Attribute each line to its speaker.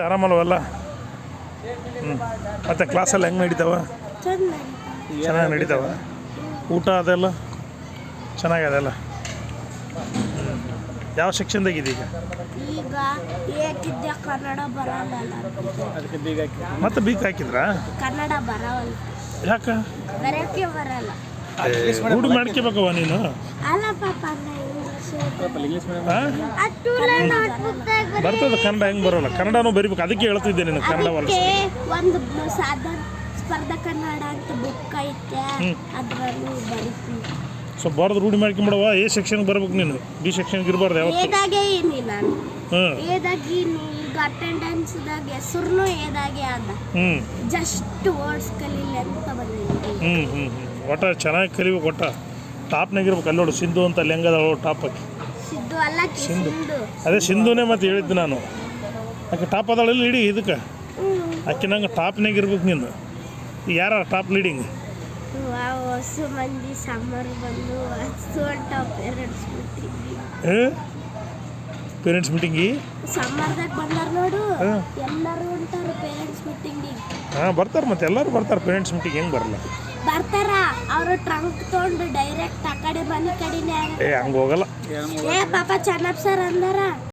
Speaker 1: ಆರಾಮಲ್ವಲ್ಲ. ಮತ್ತು ಕ್ಲಾಸೆಲ್ಲ ಹೆಂಗೆ ನಡೀತಾವ? ಚೆನ್ನಾಗಿ ನಡೀತಾವ. ಊಟ ಅದೆಲ್ಲ ಚೆನ್ನಾಗದೆಲ್ಲ. ಯಾವ ಸೆಕ್ಷನ್ದಾಗಿದೆ
Speaker 2: ಈಗ ಕನ್ನಡ ಬರಲ್ಲ.
Speaker 1: ಮತ್ತೆ ಬೀಕ್ ಹಾಕಿದ್ರಾ?
Speaker 2: ಕನ್ನಡ ಬರಲ್ಲ.
Speaker 1: ಯಾಕೆ
Speaker 2: ಬರೋಕ್ಕೆ ಬರಲ್ಲ.
Speaker 1: ರೂಢಿ ಮಾಡ್ಕೋಬೇಕವ ನೀನು.
Speaker 2: ಅಲ್ಲ ಪಾಪ
Speaker 1: ಬರ್ತದೆ ಕನ್ನಡ, ಹೆಂಗೆ ಬರೋಲ್ಲ? ಕನ್ನಡನೂ ಬರಿಬೇಕು. ಅದಕ್ಕೆ ಹೇಳ್ತಿದ್ದೆ ನೀನು ಕನ್ನಡ
Speaker 2: ಒಂದು ಸಾಧಾರಣ ಸ್ಪರ್ಧಾ ಕನ್ನಡ ಅಂತ ಬುಕ್ ಐತೆ, ಅದರಲ್ಲಿ ಬರೀತೀನಿ.
Speaker 1: ಸೊ ಬರೋದು ರೂಢಿ ಮಾಡ್ಕೊಂಬಿಡವ. ಎ ಸೆಕ್ಷನ್ಗೆ ಬರ್ಬೇಕು ನೀನು, ಬಿ ಸೆಕ್ಷನ್ಗೆ ಇರಬಾರ್ದು ಯಾವತ್ತು.
Speaker 2: ಏದಾಗೆ ಏನಿಲ್ಲ ಏದಾಗಿ ಈಗ ಅಟೆಂಡೆನ್ಸ್ದಾಗ ಹೆಸರು ಏದಾಗೆ ಅದ. ಜಸ್ಟ್ ವರ್ಡ್ಸ್ ಕಲೀಲಿ ಅಂತ ಬಂದಿದ್ದೀನಿ.
Speaker 1: ಒಟ್ಟ ಚೆನ್ನಾಗಿ ಕಲಿಬೇಕು. ಒಟ್ಟ ಟಾಪ್ನಾಗ ಇರ್ಬೇಕು. ಅಲ್ಲಿ ನೋಡು ಸಿಂಧು ಅಂತ ಅಲ್ಲಿ ಹೆಂಗದ ಟಾಪ್ ಹಾಕಿ.
Speaker 2: ಸಿದ್ದು ಅಲ್ಲ
Speaker 1: ಸಿಂಧು, ಅದೇ ಸಿಂಧುನೇ ಮತ್ತೆ ಹೇಳಿದ್ದು ನಾನು. ಆಕೆ ಟಾಪ್ ಅದಾಳಲ್ಲಿ ಇಡೀ ಇದಕ್ಕೆ. ಆಕೆ ನಂಗೆ ಟಾಪ್ನಾಗ ಇರ್ಬೇಕು ನೀನು. ಯಾರ ಟಾಪ್ ಲೀಡಿಂಗ್?
Speaker 2: ಹೊಸ ಮಂದಿ ಸಮ್ಮರ್ ಬಂದು ಪೇರೆಂಟ್ಸ್
Speaker 1: ಪೇರೆಂಟ್ಸ್ ಮೀಟಿಂಗಿ
Speaker 2: ಸಮ್ಮರ್ದಾಗ ಬಂದಾರ ನೋಡು. ಎಲ್ಲರೂ ಹೊಂಟಾರ ಪೇರೆಂಟ್ಸ್ ಮೀಟಿಂಗಿಗೆ.
Speaker 1: ಬರ್ತಾರೆ. ಮತ್ತೆ ಎಲ್ಲರೂ ಬರ್ತಾರೆ ಪೇರೆಂಟ್ಸ್ ಮೀಟಿಂಗ್. ಹೆಂಗೆ ಬರಲ್ಲ?
Speaker 2: ಬರ್ತಾರ. ಅವರು ಟ್ರಂಕ್ ತೊಗೊಂಡು ಡೈರೆಕ್ಟ್ ಆ ಕಡೆ ಮನೆ ಕಡೆನೇ.
Speaker 1: ಹಂಗೆ ಹೋಗಲ್ಲ.
Speaker 2: ಪಾಪ ಚೆನ್ನಪ್ಪ ಸರ್ ಅಂದಾರ.